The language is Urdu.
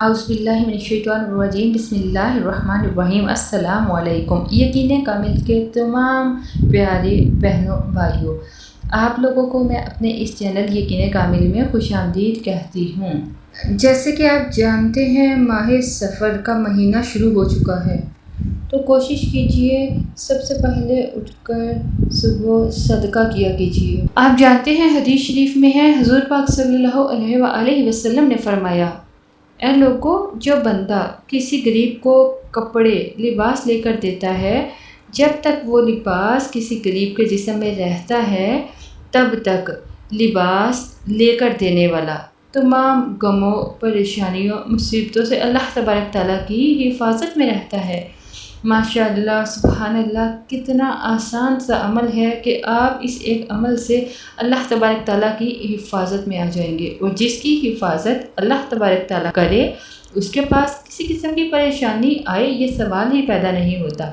اعوذ باللہ من الشیطان الرجیم بسم اللہ الرحمن الرحیم السلام علیکم۔ یقین کامل کے تمام پیارے بہنوں بھائیوں، آپ لوگوں کو میں اپنے اس چینل یقین کامل میں خوش آمدید کہتی ہوں۔ جیسے کہ آپ جانتے ہیں ماہ سفر کا مہینہ شروع ہو چکا ہے، تو کوشش کیجئے سب سے پہلے اٹھ کر صبح صدقہ کیا کیجئے۔ آپ جانتے ہیں حدیث شریف میں ہے، حضور پاک صلی اللہ علیہ وآلہ وسلم نے فرمایا، اے لوگو، جو بندہ کسی غریب کو کپڑے لباس لے کر دیتا ہے، جب تک وہ لباس کسی غریب کے جسم میں رہتا ہے تب تک لباس لے کر دینے والا تمام غموں، پریشانیوں، مصیبتوں سے اللہ تبارک تعالیٰ کی حفاظت میں رہتا ہے۔ ماشاءاللہ، سبحان اللہ، کتنا آسان سا عمل ہے کہ آپ اس ایک عمل سے اللہ تبارک تعالیٰ کی حفاظت میں آ جائیں گے، اور جس کی حفاظت اللہ تبارک تعالیٰ کرے اس کے پاس کسی قسم کی پریشانی آئے یہ سوال ہی پیدا نہیں ہوتا۔